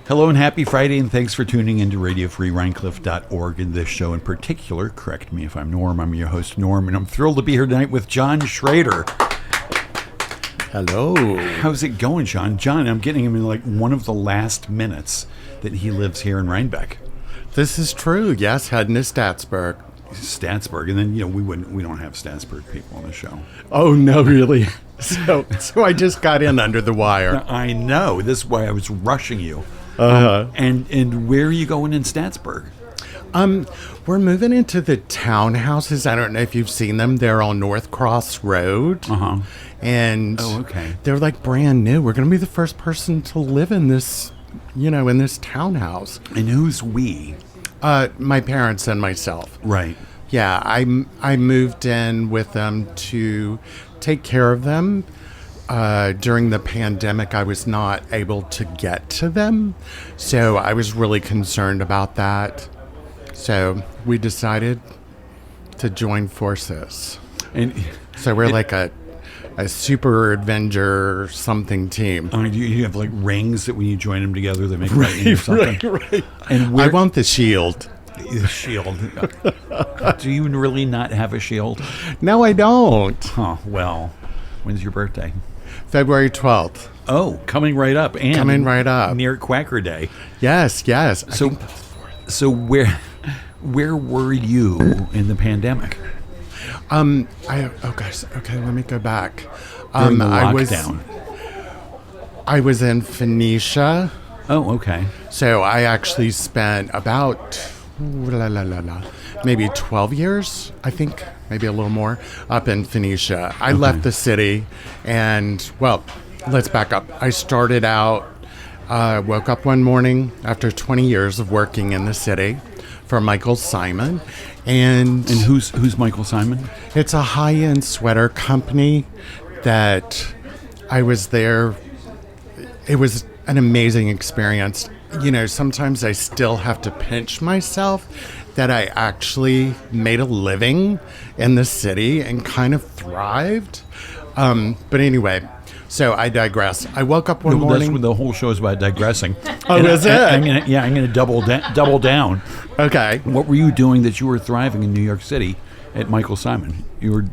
Hello and happy Friday, and thanks for tuning into RadioFreeRhinecliff.org. In this show in particular, correct me if I'm Norm, I'm your host Norm, and I'm thrilled to be here tonight with John Shrader. Hello. How's it going, John? John, I'm getting him in like one of the last minutes that he lives here in Rhinebeck. This is true, yes, heading to Statsburg. Statsburg, and then, we don't have Statsburg people on the show. Oh, no, really? So I just got in under the wire. I know. This is why I was rushing you. And where are you going in Statsburg? We're moving into the townhouses. I don't know if you've seen them. They're on North Cross Road. And they're like brand new. We're going to be the first person to live in this, in this townhouse. And who's we? My parents and myself. Right. Yeah, I moved in with them to take care of them. During the pandemic, I was not able to get to them, so I was really concerned about that. So we decided to join forces. And so we're like a super Avenger something team. You have like rings that when you join them together, they make lightning or something. Right. And I want the shield. The shield. Do you really not have a shield? No, I don't. Huh. Well, when's your birthday? February 12th. Oh, coming right up. And coming right up. Near Quacker Day. Yes. So where were you in the pandemic? Okay, let me go back. During the lockdown. I was in Phoenicia. Oh, okay. So I actually spent about maybe 12 years, I think, maybe a little more, up in Phoenicia. I left the city and, well, let's back up. I started out, woke up one morning after 20 years of working in the city for Michael Simon. And who's Michael Simon? It's a high-end sweater company that I was there. It was an amazing experience. Sometimes I still have to pinch myself that I actually made a living in the city and kind of thrived. But anyway, so I digress. I woke up one morning. The whole show is about digressing. Oh, is it? I'm going to double down. Okay. What were you doing that you were thriving in New York City at Michael Simon? You were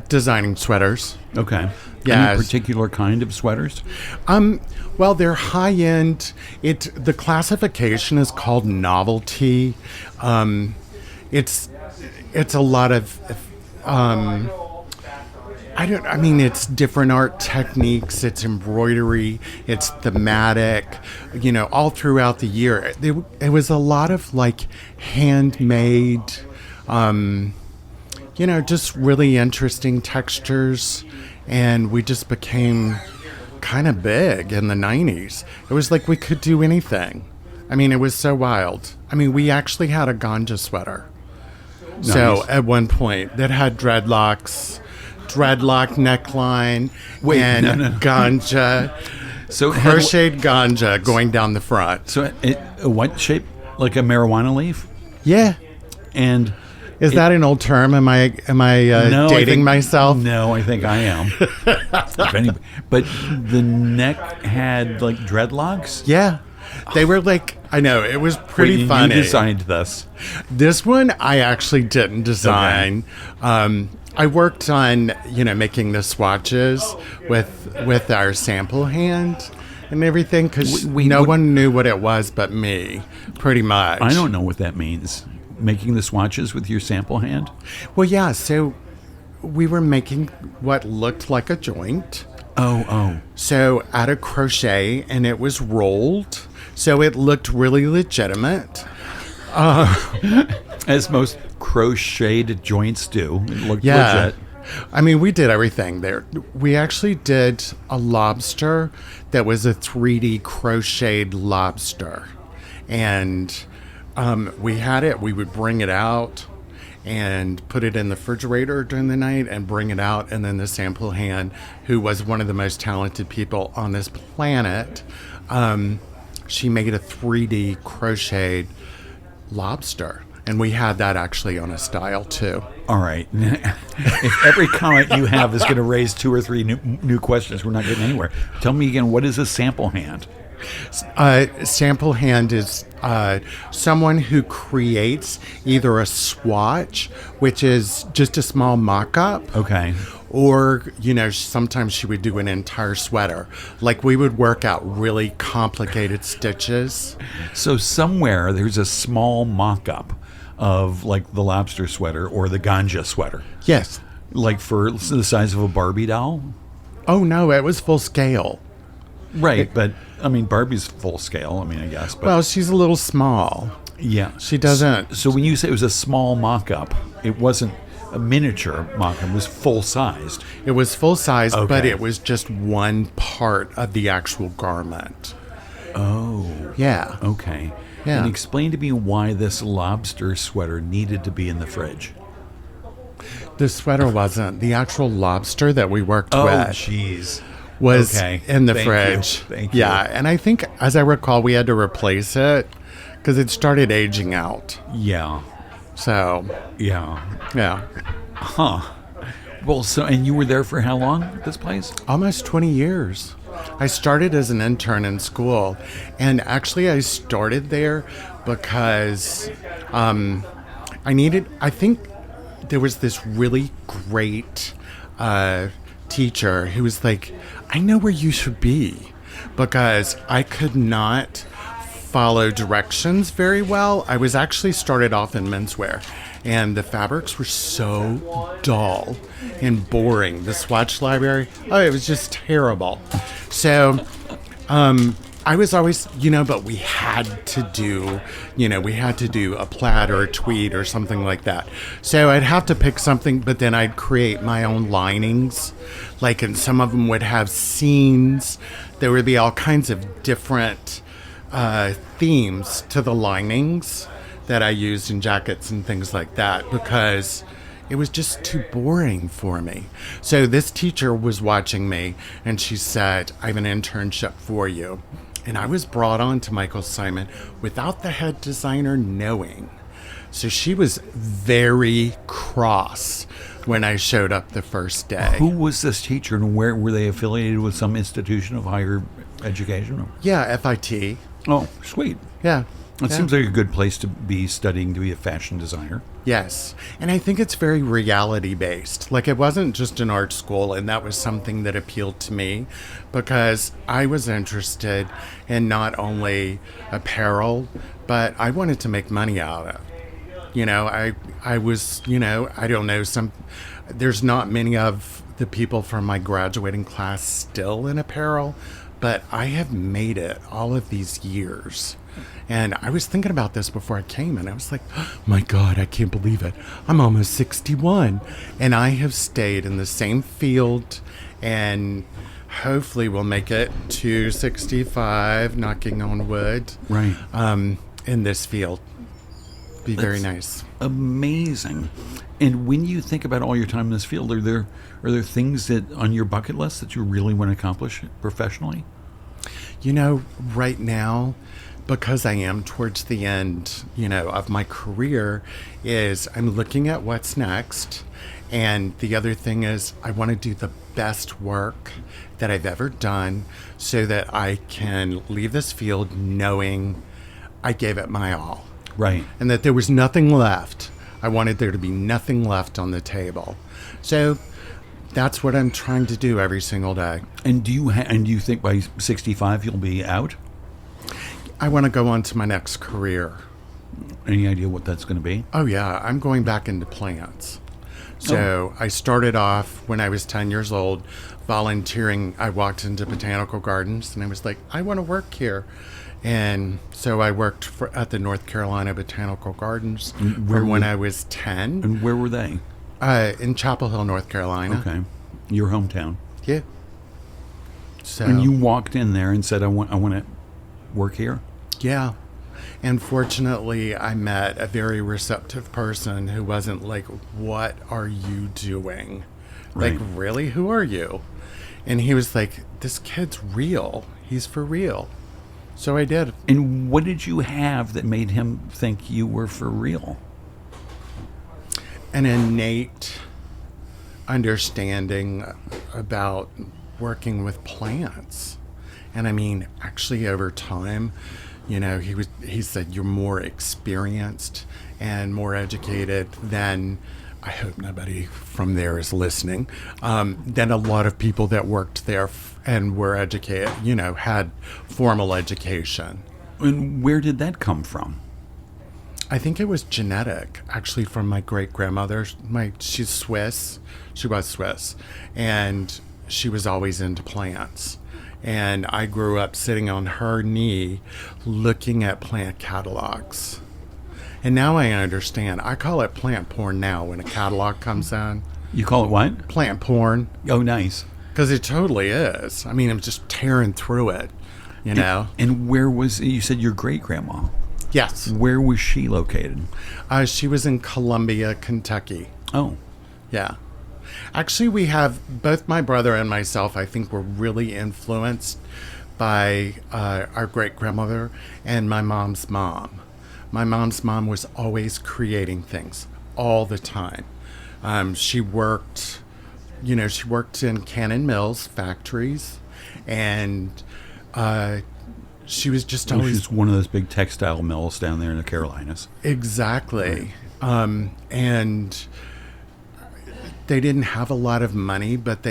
designing sweaters. Okay. Yeah. Any particular kind of sweaters? Well, they're high end. The classification is called novelty. It's a lot of it's different art techniques, it's embroidery, it's thematic, all throughout the year. It was a lot of like handmade, just really interesting textures. And we just became kind of big in the 90s. It was like we could do anything. It was so wild. We actually had a ganja sweater. Nice. So at one point that had dreadlock neckline, ganja, so crocheted ganja going down the front. So what shape? Like a marijuana leaf? Yeah. And is that an old term? Am I no, dating myself? No, I think I am. But the neck had like dreadlocks? Yeah. They were like, I know, it was pretty funny. You designed this. This one I actually didn't design. Okay. I worked on, making the swatches with our sample hand and everything because no one knew what it was but me, pretty much. I don't know what that means. Making the swatches with your sample hand? Well, yeah, so we were making what looked like a joint. Oh. So out of crochet, and it was rolled, so it looked really legitimate. As most crocheted joints do. It looked legit. We did everything there. We actually did a lobster that was a 3D crocheted lobster. And we had it. We would bring it out and put it in the refrigerator during the night and bring it out. And then the sample hand, who was one of the most talented people on this planet, she made a 3D crocheted lobster. And we had that actually on a style too. All right. If every comment you have is going to raise 2 or 3 new questions, we're not getting anywhere. Tell me again, what is a sample hand? Sample hand is someone who creates either a swatch, which is just a small mock-up. Okay. Or, sometimes she would do an entire sweater. Like we would work out really complicated stitches. So somewhere there's a small mock-up of like the lobster sweater or the ganja sweater. Yes. Like for the size of a Barbie doll? Oh, no, it was full scale. Right, but I mean, Barbie's full scale, I guess. But, Well, she's a little small. yeah. She doesn't. So when you say it was a small mock-up, it wasn't a miniature mock-up, it was full-sized. It was full size, but Okay. it was just one part of the actual garment. Oh, Yeah. okay. Yeah. And explain to me why this lobster sweater needed to be in the fridge. The sweater wasn't. The actual lobster that we worked Oh, with jeez. was Okay. in the Thank fridge. you. Thank you. Yeah, and I think, as I recall, we had to replace it because it started aging out. Yeah, So, yeah. yeah, Huh. Well, and you were there for how long at this place? almost 20 years. I started as an intern in school, and actually I started there because I think there was this really great teacher who was like, I know where you should be, because I could not follow directions very well. I was actually started off in menswear, and the fabrics were so dull and boring. The swatch library, oh, it was just terrible. So I was always, but we had to do, a plaid or a tweed or something like that. So I'd have to pick something, but then I'd create my own linings. And some of them would have scenes. There would be all kinds of different themes to the linings that I used in jackets and things like that, because it was just too boring for me. So this teacher was watching me, and she said, I have an internship for you. And I was brought on to Michael Simon without the head designer knowing. So she was very cross when I showed up the first day. Who was this teacher, and where were they affiliated with some institution of higher education? Yeah, FIT. Oh, sweet. Yeah. It Yeah. seems like a good place to be studying to be a fashion designer. Yes. And I think it's very reality based. It wasn't just an art school, and that was something that appealed to me, because I was interested in not only apparel, but I wanted to make money out of it. I was, I don't know, there's not many of the people from my graduating class still in apparel, but I have made it all of these years. And I was thinking about this before I came, and I was like, oh my God, I can't believe it. I'm almost 61, and I have stayed in the same field, and hopefully we'll make it to 65, knocking on wood, Right. in this field. Be very That's nice. Amazing. And when you think about all your time in this field, are there things that on your bucket list that you really want to accomplish professionally? Right now, because I am towards the end, of my career, is I'm looking at what's next. And the other thing is I want to do the best work that I've ever done, so that I can leave this field knowing I gave it my all. Right. And that there was nothing left. I wanted there to be nothing left on the table. So that's what I'm trying to do every single day. And do you think by 65 you'll be out? I want to go on to my next career. Any idea what that's going to be? Oh, yeah. I'm going back into plants. So I started off when I was 10 years old volunteering. I walked into botanical gardens, and I was like, I want to work here. And so I worked at the North Carolina Botanical Gardens from when I was 10. And where were they? In Chapel Hill, North Carolina. Okay. Your hometown. Yeah. So, And you walked in there and said, I want to work here? yeah. And fortunately, I met a very receptive person who wasn't like, what are you doing? Right. Like, really? Who are you? And he was like, this kid's real. He's for real. So I did. And what did you have that made him think you were for real? An innate understanding about working with plants And I mean, actually, over time, he said you're more experienced and more educated than, I hope nobody from there is listening, than a lot of people that worked there and were educated, had formal education. And where did that come from? I think it was genetic, actually, from my great grandmother. She's Swiss. She was Swiss, and she was always into plants. And I grew up sitting on her knee, looking at plant catalogs. And now I understand. I call it plant porn now when a catalog comes in. You call it what? Plant porn. Oh, nice. Because it totally is. I mean, I'm just tearing through it, And where was, you said your great-grandma? Yes. Where was she located? She was in Columbia, Kentucky. Oh. Yeah. Actually, we have, both my brother and myself, I think, were really influenced by our great-grandmother and my mom's mom. My mom's mom was always creating things all the time. She worked in Cannon Mills factories, and she was just always... She's one of those big textile mills down there in the Carolinas. Exactly. And they didn't have a lot of money, but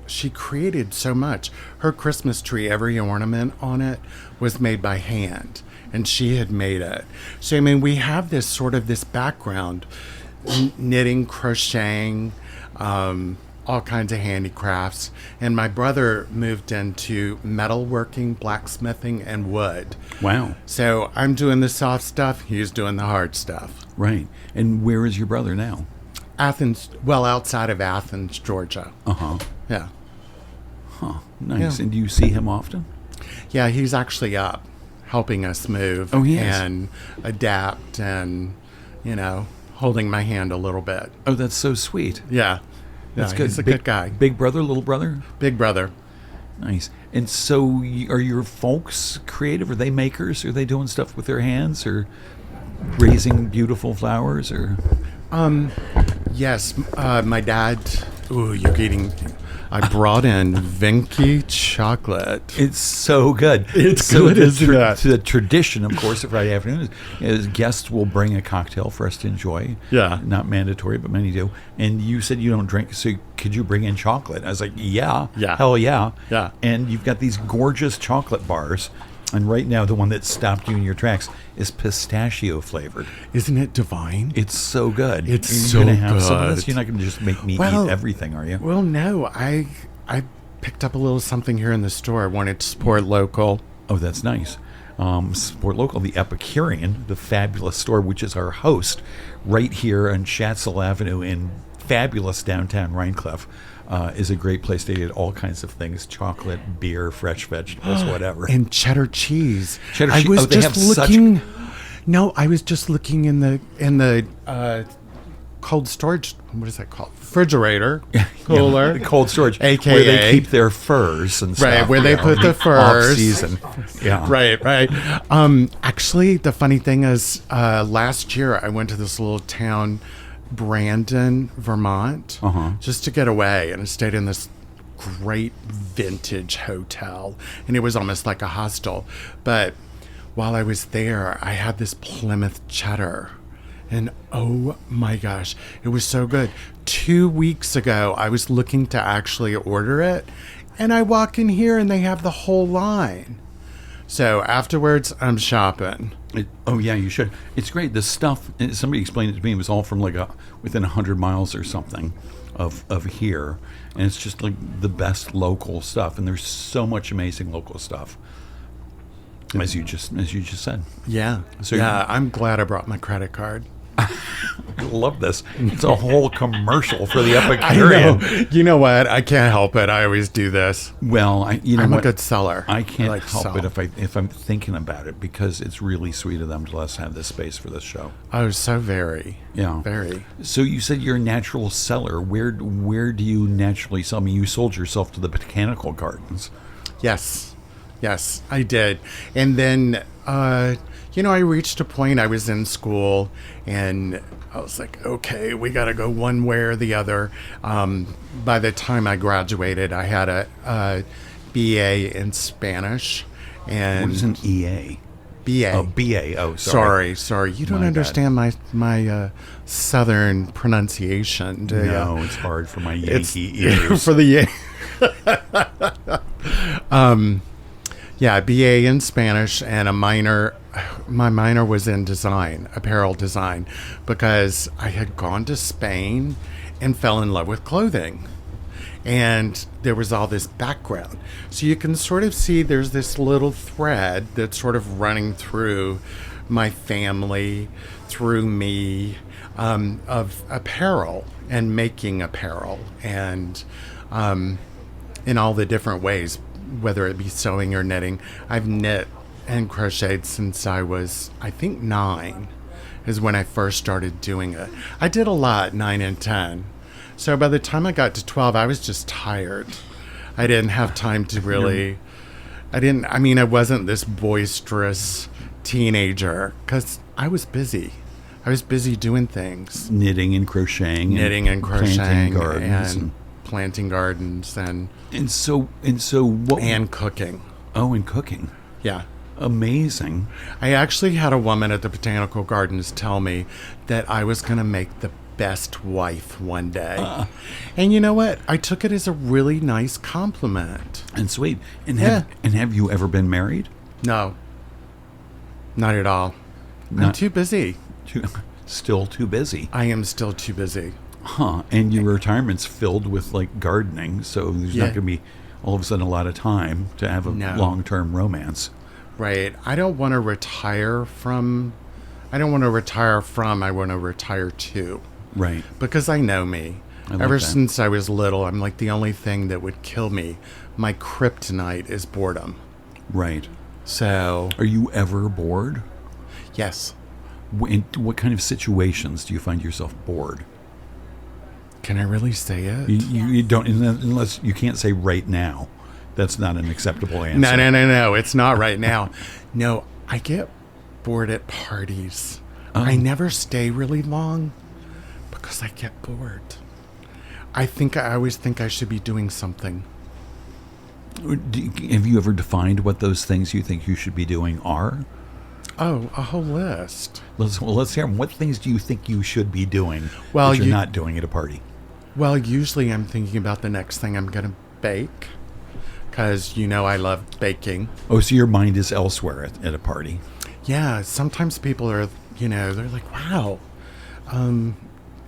she created so much. Her Christmas tree, every ornament on it was made by hand, and she had made it. So, I mean, we have this background, knitting, crocheting, all kinds of handicrafts. And my brother moved into metalworking, blacksmithing, and wood. Wow. So I'm doing the soft stuff. He's doing the hard stuff. Right. And where is your brother now? Athens, well, outside of Athens, Georgia. Uh-huh. Yeah. Huh. Nice. Yeah. And do you see him often? Yeah, he's actually up helping us move. Oh, he is? And adapt and, holding my hand a little bit. Oh, that's so sweet. Yeah. That's No, good. He's a good guy. Big brother, little brother? Big brother. Nice. And so are your folks creative? Are they makers? Are they doing stuff with their hands or raising beautiful flowers or... Yes, my dad. Ooh, you're getting. I brought in Vinky chocolate. It's so good. It's good, isn't it? The tradition, of course, of Friday afternoon is guests will bring a cocktail for us to enjoy. Yeah. Not mandatory, but many do. And you said you don't drink, so could you bring in chocolate? I was like, yeah. Hell yeah. Yeah. And you've got these gorgeous chocolate bars. And right now, the one that stopped you in your tracks is pistachio flavored. Isn't it divine? It's so good. It's You're so gonna have some of good. this? You're not going to just make me eat everything, are you? Well, no. I picked up a little something here in the store. I wanted to support local. Oh, that's nice. Support local, the Epicurean, the fabulous store, which is our host right here on Schatzel Avenue in fabulous downtown Rhinecliff. Is a great place to get all kinds of things: chocolate, beer, fresh vegetables, whatever. And cheddar cheese. Cheddar I cheese. was Oh, they just have looking. No, I was just looking in the cold storage. What is that called? Refrigerator, cooler, cold storage, AKA where they keep their furs and stuff. Right, where they put the furs. Off season. Yeah. Right. Actually, the funny thing is, last year I went to this little town, Brandon, Vermont, just to get away, and I stayed in this great vintage hotel, and it was almost like a hostel. But while I was there, I had this Plymouth cheddar, and oh my gosh, it was so good. 2 weeks ago, I was looking to actually order it, and I walk in here and they have the whole line. So afterwards, I'm shopping. Oh yeah, you should. It's great. The stuff. Somebody explained it to me. It was all from within 100 miles or something of here, and it's just like the best local stuff. And there's so much amazing local stuff, as you just said. Yeah. So yeah, I'm glad I brought my credit card. I love this. It's a whole commercial for the Epicurean. I know. You know what? I can't help it. I always do this. Well, I'm a good seller. I can't like help it if I'm thinking about it, because it's really sweet of them to let us have this space for this show. Oh, so very. Yeah. Very. So you said you're a natural seller. Where do you naturally sell? I mean, you sold yourself to the botanical gardens. Yes, I did. And then, I reached a point. I was in school, and I was like, okay, we got to go one way or the other. By the time I graduated, I had a BA in Spanish. And What is an EA? BA. Oh, BA. Oh, sorry. Sorry. You don't My understand my southern pronunciation, do you? No, it's hard for my Yankee ears. For the yeah, BA in Spanish and a minor. My minor was in design, apparel design, because I had gone to Spain and fell in love with clothing. And there was all this background. So you can sort of see there's this little thread that's sort of running through my family, through me, of apparel and making apparel, and in all the different ways, whether it be sewing or knitting. I've knit and crocheted since I was, I think, 9 is when I first started doing it. I did a lot, 9 and 10. So by the time I got to 12, I was just tired. I didn't have time to really, I wasn't this boisterous teenager because I was busy. I was busy doing things. Knitting and crocheting. Planting gardens. And planting gardens and so what? And cooking. Oh, and cooking. Yeah. Amazing. I actually had a woman at the Botanical Gardens tell me that I was going to make the best wife one day. And you know what? I took it as a really nice compliment. And sweet. And Yeah. have you ever been married? No. Not at all. I'm too busy. Still too busy. I am still too busy. Huh. And your retirement's filled with like gardening, so there's not going to be all of a sudden a lot of time to have a long-term romance. Right. I don't want to retire from, I want to retire to. Right. Because I know me. I like Ever that. since I was little, I'm like, the only thing that would kill me, my kryptonite is boredom. Right. So, Are you ever bored? yes. In what kind of situations do you find yourself bored? Can I really say it? You don't, unless you can't say right now. That's not an acceptable answer. No. It's not right now. No, I get bored at parties. I never stay really long because I get bored. I always think I should be doing something. Have you ever defined what those things you think you should be doing are? Oh, a whole list. Let's hear them. What things do you think you should be doing Well, that you're not doing at a party? Well, usually I'm thinking about the next thing I'm going to bake because, I love baking. Oh, so your mind is elsewhere at a party. Yeah, sometimes people are, they're like, wow,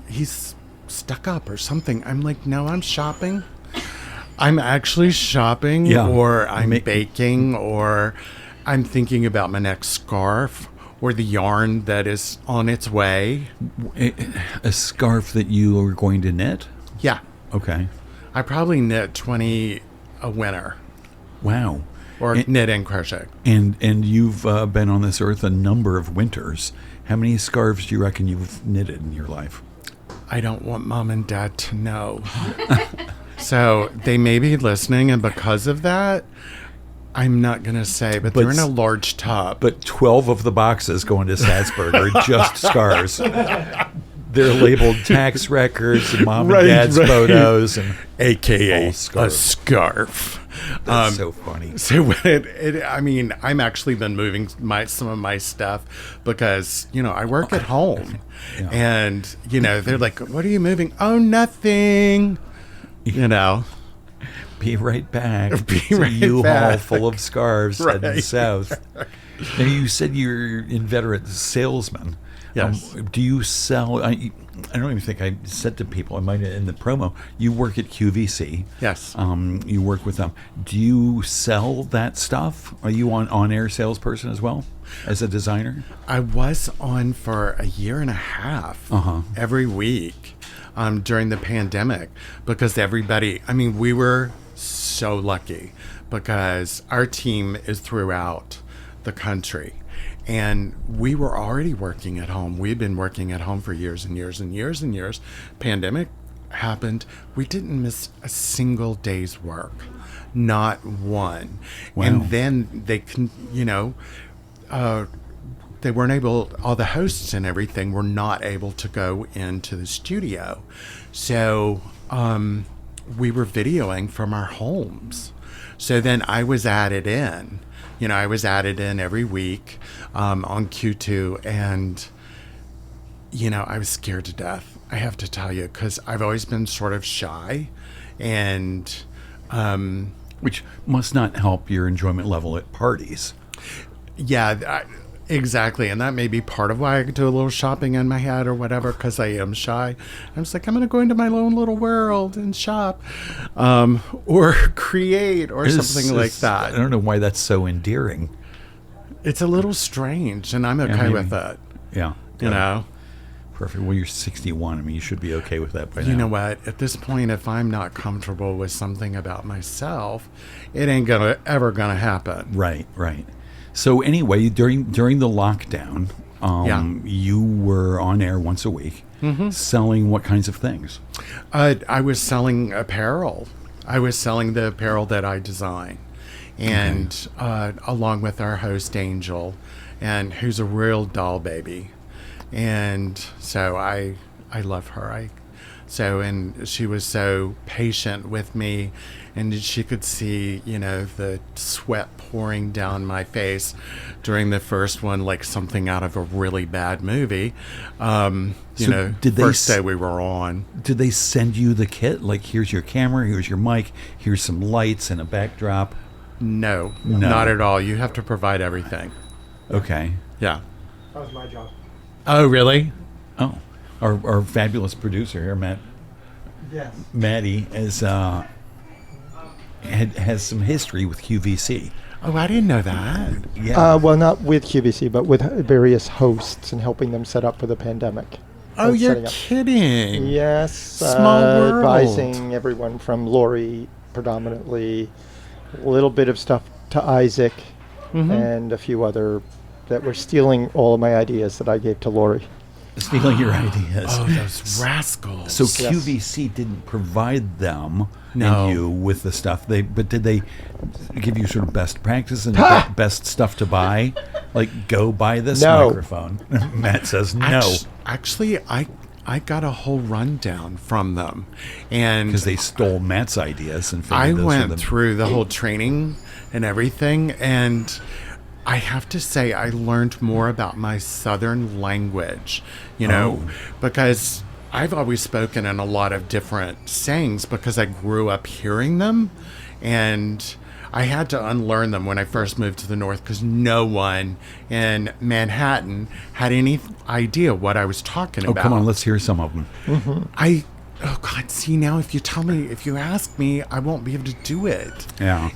he's stuck up or something. I'm like, no, I'm shopping. I'm actually shopping, or I'm baking, or I'm thinking about my next scarf or the yarn that is on its way. A scarf that you are going to knit? Yeah. Okay. I probably knit 20 a winter. Wow. Or knit and crochet. And you've been on this earth a number of winters. How many scarves do you reckon you've knitted in your life? I don't want mom and dad to know. So they may be listening, and because of that, I'm not going to say, but they're in a large tub. But 12 of the boxes going to Salzburg are just scarves. They're labeled tax records and mom and dad's photos, and AKA all a scarves. scarf. That's so funny. So when I'm actually been moving some of my stuff because, I work at home. Yeah. And, they're like, what are you moving? Oh, nothing. Be right back. Be It's a right U-Haul back. full of scarves heading Right. south. Now, you said you're an inveterate salesman. Yes. Do you sell? I don't even think I said to people. I might have in the promo. You work at QVC. Yes. You work with them. Do you sell that stuff? Are you on-air salesperson as well as a designer? I was on for a year and a half every week during the pandemic because we were so lucky because our team is throughout the country. And we were already working at home. We'd been working at home for years and years and years and years. Pandemic happened. We didn't miss a single day's work. Not one. Wow. And then they can, they weren't able, all the hosts and everything were not able to go into the studio. So we were videoing from our homes. So then I was added in. I was added in every week on Q2, and I was scared to death. I have to tell you, because I've always been sort of shy, and Which must not help your enjoyment level at parties. yeah, exactly. And that may be part of why I do a little shopping in my head or whatever, because I am shy. I'm just like, I'm going to go into my own little world and shop, or create, or something like that. I don't know why that's so endearing. It's a little strange, and I'm okay with it. Yeah. You know? Perfect. Well, you're 61. I mean, you should be okay with that by now. You know what? At this point, if I'm not comfortable with something about myself, it ain't ever gonna happen. Right, right. So anyway, during the lockdown, you were on air once a week, selling what kinds of things? I was selling apparel. I was selling the apparel that I design, and along with our host Angel, and who's a real doll baby. And so I love her. And she was so patient with me, and she could see, the sweat pouring down my face during the first one, like something out of a really bad movie. First day we were on. Did they send you the kit? Like, here's your camera, here's your mic, here's some lights and a backdrop? No, not at all. You have to provide everything. Okay. Yeah. That was my job. Oh, really? Oh, our fabulous producer here, Yes. Matty, has some history with QVC. Oh, I didn't know that. Yeah. Well, not with QVC, but with various hosts and helping them set up for the pandemic. Oh, And you're setting up. kidding. Yes. Small world. Advising everyone from Lori predominantly, a little bit of stuff to Isaac, and a few other that were stealing all of my ideas that I gave to Lori. Stealing your ideas. Oh, those rascals. So Yes. QVC didn't provide them No. and you with the stuff. But did they give you sort of best practice and best stuff to buy? Like, go buy this No. microphone. Matt says no. Actually, I got a whole rundown from them, and Because they stole Matt's ideas and figured I those were went the- through the whole training and everything, and I have to say I learned more about my Southern language, because I've always spoken in a lot of different sayings because I grew up hearing them, and I had to unlearn them when I first moved to the North because no one in Manhattan had any idea what I was talking Oh, about. come on, let's hear some of them. Oh God! See, now if you ask me, I won't be able to do it. Yeah.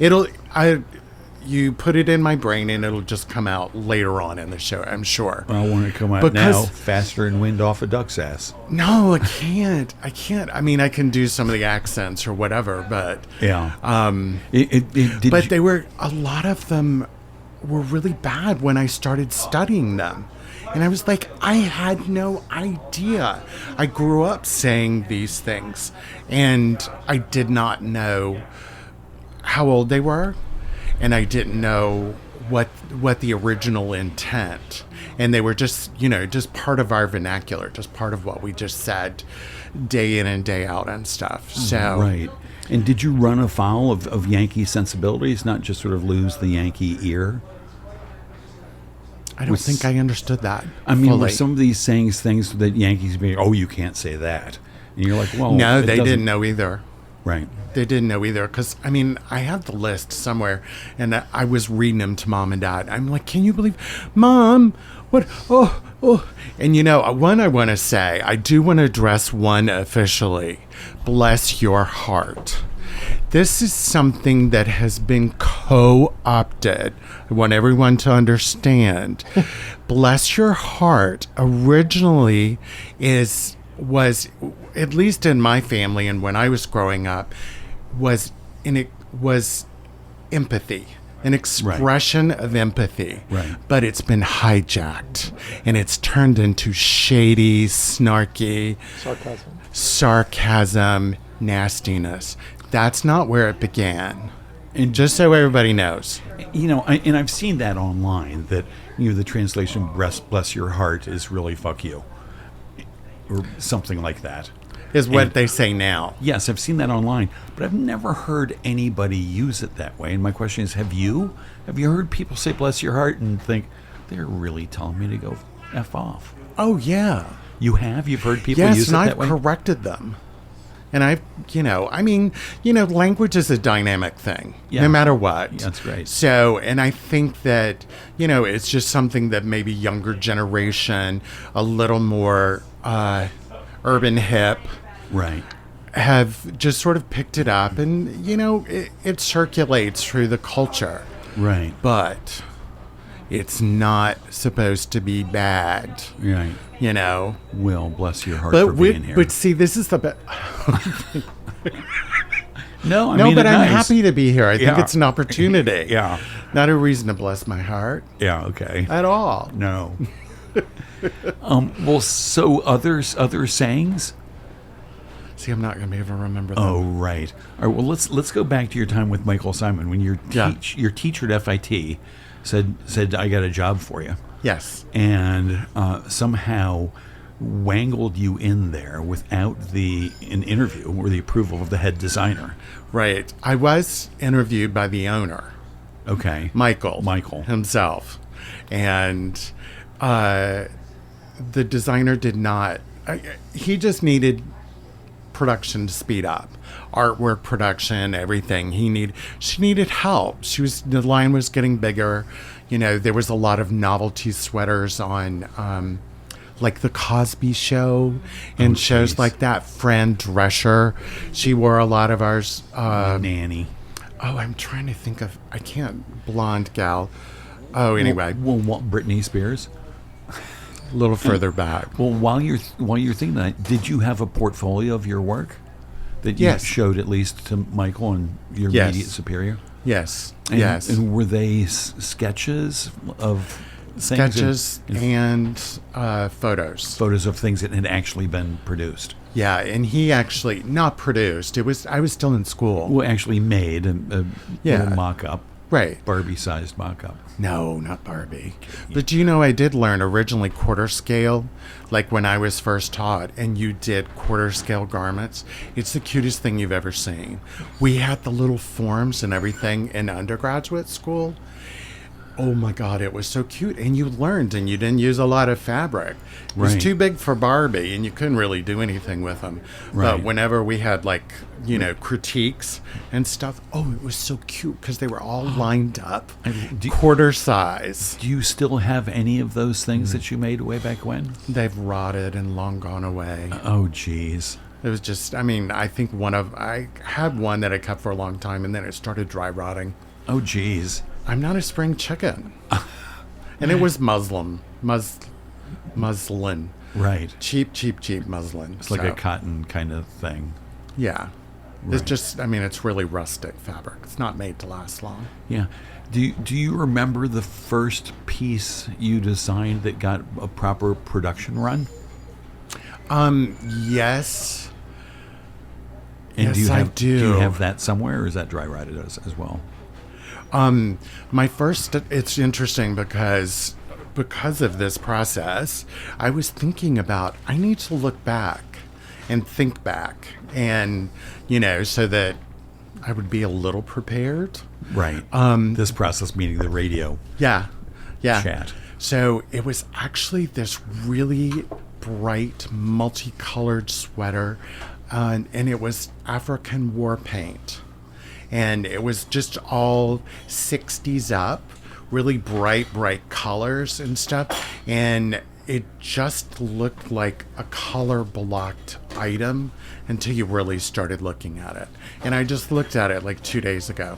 You put it in my brain and it'll just come out later on in the show, I'm sure. I want to come out Because- now faster than wind off a duck's ass. No, I can't. I mean, I can do some of the accents or whatever, but Yeah. but a lot of them were really bad when I started studying them. And I was like, I had no idea. I grew up saying these things, and I did not know how old they were, and I didn't know what the original intent. And they were just part of our vernacular, just part of what we just said day in and day out and stuff. So Right. And did you run afoul of Yankee sensibilities, not just sort of lose the Yankee ear? I don't think I understood that. I mean, were fully. some of these sayings things that Yankees be, oh, you can't say that. And you're like, well, No, it they doesn't- didn't know either. Right. They didn't know either, because, I mean, I have the list somewhere, and I was reading them to Mom and Dad. I'm like, can you believe, Mom, what, oh. And one I want to say, I do want to address one officially. Bless your heart. This is something that has been co-opted. I want everyone to understand. Bless your heart originally was, at least in my family and when I was growing up, was empathy, an expression of empathy. Right. But it's been hijacked, and it's turned into shady, snarky, sarcasm, nastiness. That's not where it began. And just so everybody knows. And I've seen that online, that, the translation, bless your heart, is really fuck you. Or something like that. is what And- they say now. Yes, I've seen that online, but I've never heard anybody use it that way. And my question is, have you? Have you heard people say "bless your heart" and think they're really telling me to go f off? Oh yeah. You have? You've heard people Yes, use it and that I've way? corrected them. And I've, language is a dynamic thing, Yeah. no matter what. That's right. So, and I think that, it's just something that maybe younger generation, a little more urban hip, Right. have just sort of picked it up. And, it circulates through the culture. Right. But it's not supposed to be bad, Right. Well, bless your heart for being here. But see, this is the no, I No, mean but it I'm nice. happy to be here. I think Yeah. it's an opportunity. Yeah. Not a reason to bless my heart Yeah. Okay. at all. No. Well, so other sayings. See, I'm not going to be able to remember them. Oh, right. All right. Well, let's go back to your time with Michael Simon when your Yeah. your teacher at FIT said I got a job for you, Yes. and somehow wangled you in there without an interview or the approval of the head designer. Right. I was interviewed by the owner, Okay. Michael himself. And the designer did not. He just needed production to speed up, artwork production, everything. She needed help. The line was getting bigger. There was a lot of novelty sweaters on, like the Cosby Show and shows geez. like that. Fran Drescher, she wore a lot of ours. Nanny. Oh, I'm trying to think of. I can't. Blonde gal. Oh, anyway, Well, Britney Spears. a little further back. Well, while you're thinking that, did you have a portfolio of your work that you Yes. showed at least to Michael and your Yes. immediate superior? Yes. And, yes. And were they sketches of things Sketches and photos. of things that had actually been produced? Yeah, and he actually not produced. I was still in school. Well, actually made a Yeah. little mock-up, Right. Barbie-sized mock-up. No, not Barbie. But I did learn originally quarter scale, like when I was first taught, and you did quarter scale garments. It's the cutest thing you've ever seen. We had the little forms and everything in undergraduate school. Oh my God, it was so cute. And you learned, and you didn't use a lot of fabric. It was Right. too big for Barbie, and you couldn't really do anything with them. Right. But whenever we had, like, critiques and stuff, oh, it was so cute because they were all lined up, quarter size. Do you still have any of those things that you made way back when? They've rotted and long gone away. Oh, geez. It was just, I think I had one that I kept for a long time, and then it started dry rotting. Oh, geez. I'm not a spring chicken. And it was muslin. Right. Cheap muslin. It's like a cotton kind of thing. Yeah. Right. It's just, it's really rustic fabric. It's not made to last long. Yeah. Do you remember the first piece you designed that got a proper production run? Yes. And Yes, I do you do. have that somewhere, or is that dry rotted as well? It's interesting because of this process, I was thinking about, I need to look back and think back and, so that I would be a little prepared. Right. This process meaning the radio Yeah. chat. So it was actually this really bright, multicolored sweater, and it was African war paint. And it was just all 60s up, really bright colors and stuff. And it just looked like a color blocked item until you really started looking at it. And I just looked at it like 2 days ago.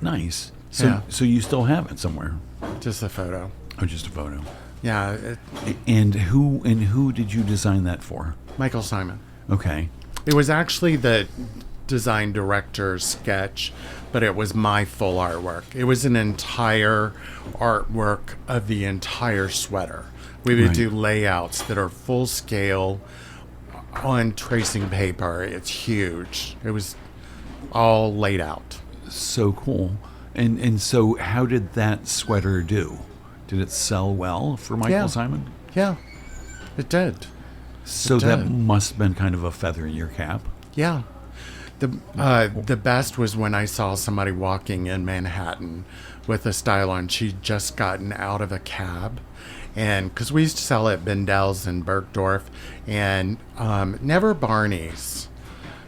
Nice. So Yeah. so you still have it somewhere? Just a photo. Oh, just a photo. Yeah, And who did you design that for? Michael Simon. Okay. It was actually the design director's sketch, but it was my full artwork. It was an entire artwork of the entire sweater. We would Right. do layouts that are full scale on tracing paper. It's huge. It was all laid out. So cool. And so how did that sweater do? Did it sell well for Michael Yeah. Simon? Yeah, it did. So that must have been kind of a feather in your cap. Yeah. The best was when I saw somebody walking in Manhattan with a style on. She'd just gotten out of a cab. And because we used to sell at Bendel's in Bergdorf and never Barney's.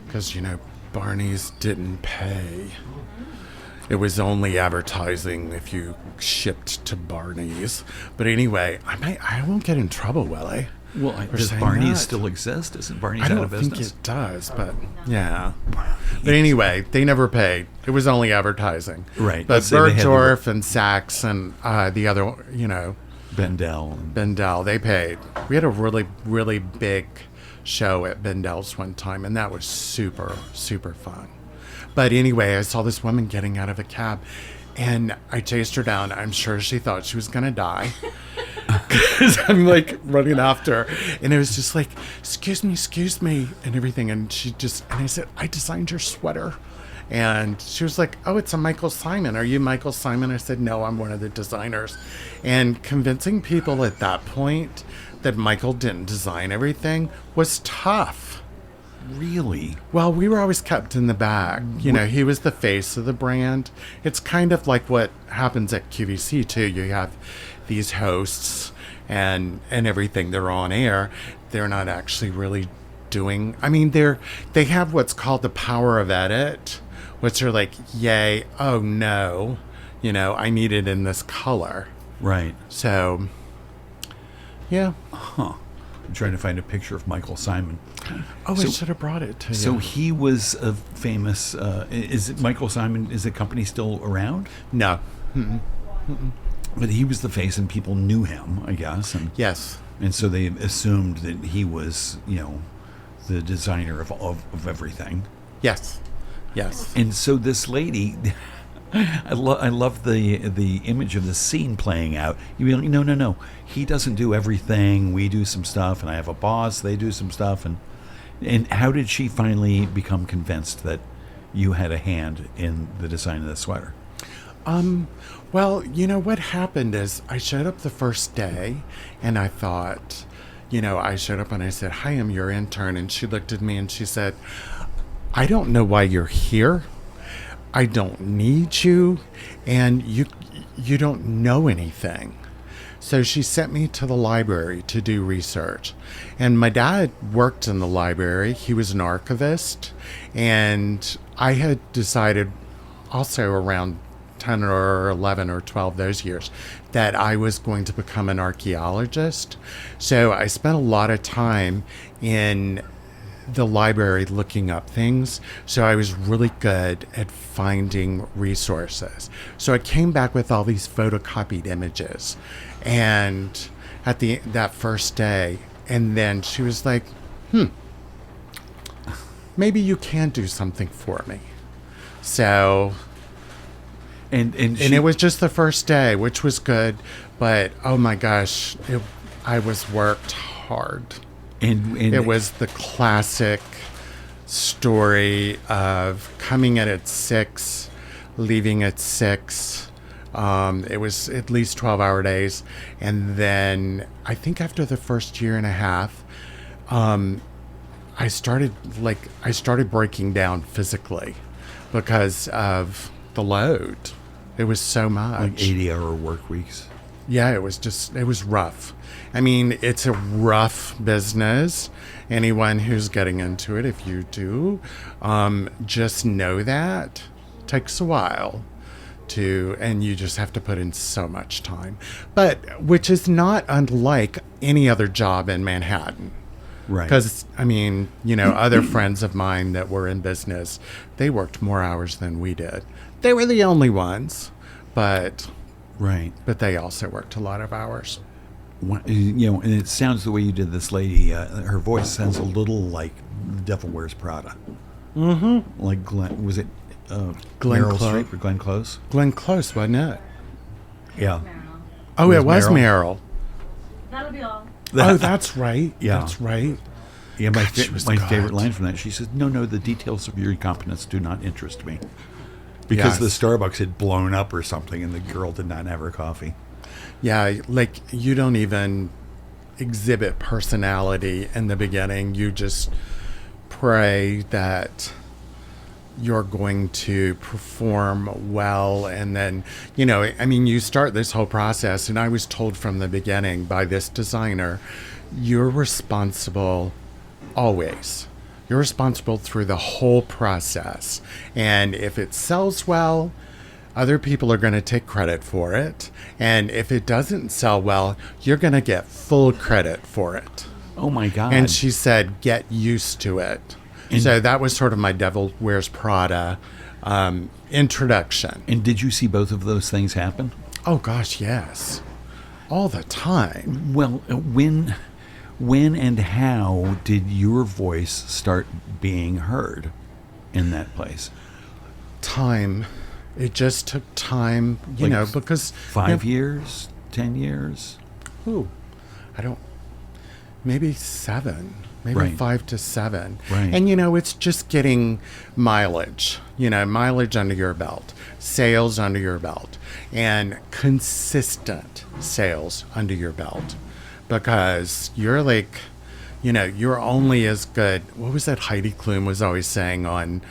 Because, Barney's didn't pay. It was only advertising if you shipped to Barney's. But anyway, I won't get in trouble, will I? Well, does Barney's still exist? Isn't Barney's out of business? I don't think it does, but yeah. But anyway, they never paid. It was only advertising. Right. But Bergdorf and Saks and the other, Bendel, they paid. We had a really, really big show at Bendel's one time, and that was super, super fun. But anyway, I saw this woman getting out of a cab, and I chased her down. I'm sure she thought she was going to die. Because I'm like running after her. And it was just like, excuse me, and everything. And I said, I designed your sweater. And she was like, oh, it's a Michael Simon. Are you Michael Simon? I said, no, I'm one of the designers. And convincing people at that point that Michael didn't design everything was tough. Really? Well, we were always kept in the back. He was the face of the brand. It's kind of like what happens at QVC, too. You have these hosts and everything. They're on air. They're not actually really doing... they have what's called the power of edit, which are like, yay, oh no, I need it in this color. Right. So, yeah. Huh. I'm trying to find a picture of Michael Simon. Oh, I should have brought it to you. So he was a famous... is it Michael Simon? Is the company still around? No. But he was the face and people knew him, I guess. Yes. And so they assumed that he was, the designer of everything. Yes. Yes. And so this lady... I love the image of the scene playing out. You'd be like, no. He doesn't do everything. We do some stuff, and I have a boss. They do some stuff. And how did she finally become convinced that you had a hand in the design of the sweater? Well, what happened is I showed up the first day, and I thought, I showed up and I said, hi, I'm your intern. And she looked at me and she said, I don't know why you're here. I don't need you, and you don't know anything. So she sent me to the library to do research. And my dad worked in the library. He was an archivist. And I had decided also around 10 or 11 or 12 those years that I was going to become an archaeologist. So I spent a lot of time in the library looking up things, so I was really good at finding resources. So I came back with all these photocopied images, and at that first day, and then she was like, maybe you can do something for me. So and it was just the first day, which was good, but oh my gosh, I was worked hard. And it was the classic story of coming in at 6, leaving at 6. It was at least 12-hour days. And then I think after the first year and a half, I started breaking down physically because of the load. It was so much. Like 80-hour work weeks. Yeah, it was rough. It's a rough business. Anyone who's getting into it, if you do, just know that takes a while and you just have to put in so much time. But which is not unlike any other job in Manhattan. Right. Because, other friends of mine that were in business, they worked more hours than we did. They were the only ones, but... Right. But they also worked a lot of hours. And it sounds the way you did this lady, her voice sounds a little like Devil Wears Prada. Mm-hmm. Like was it Meryl Streep or Glenn Close? Glenn Close, wasn't it? Yeah. Oh, it was Meryl. That'll be all. Oh, that's right. Yeah. That's right. Yeah, my favorite line from that, she said, no, the details of your incompetence do not interest me. Because the Starbucks had blown up or something and the girl did not have her coffee. Yeah, like you don't even exhibit personality in the beginning. You just pray that you're going to perform well. And then, you start this whole process. And I was told from the beginning by this designer, you're responsible always. You're responsible through the whole process. And if it sells well, other people are going to take credit for it. And if it doesn't sell well, you're going to get full credit for it. Oh, my God. And she said, get used to it. So that was sort of my Devil Wears Prada introduction. And did you see both of those things happen? Oh, gosh, yes. All the time. Well, when and how did your voice start being heard in that place? Time. It just took time, because... 5 years? 10 years? Ooh, maybe 7. Maybe Right. 5 to 7. Right. And, it's just getting mileage, mileage under your belt, sales under your belt, and consistent sales under your belt. Because you're like, you're only as good. What was that Heidi Klum was always saying on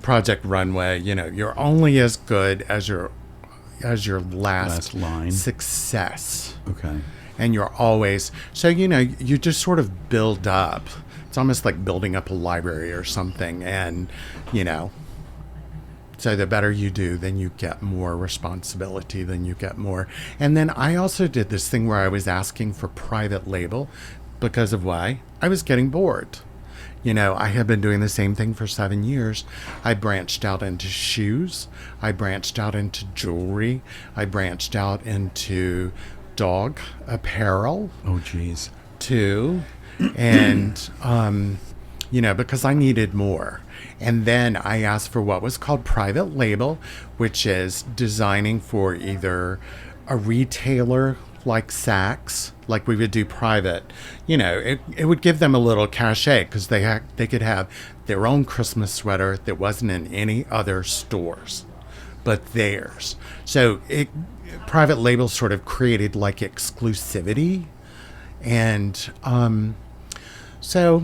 Project Runway? You're only as good as your last line. success. Okay. And you're always, so, you just sort of build up. It's almost like building up a library or something. And, so the better you do, then you get more responsibility, then you get more. And then I also did this thing where I was asking for private label because of why? I was getting bored. I had been doing the same thing for 7 years. I branched out into shoes. I branched out into jewelry. I branched out into dog apparel. Oh, geez. Too. And, because I needed more. And then I asked for what was called private label, which is designing for either a retailer like Saks, like we would do private. It would give them a little cachet because they could have their own Christmas sweater that wasn't in any other stores but theirs. So private label sort of created like exclusivity. And so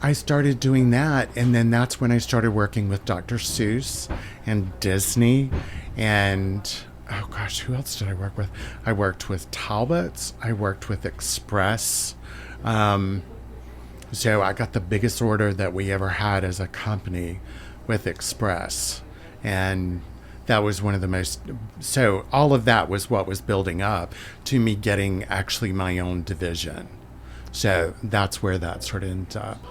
I started doing that, and then that's when I started working with Dr. Seuss and Disney, and oh gosh, who else did I work with? I worked with Talbots. I worked with Express. So I got the biggest order that we ever had as a company with Express, and that was one of the most. So all of that was what was building up to me getting actually my own division. So that's where that sort of ended up.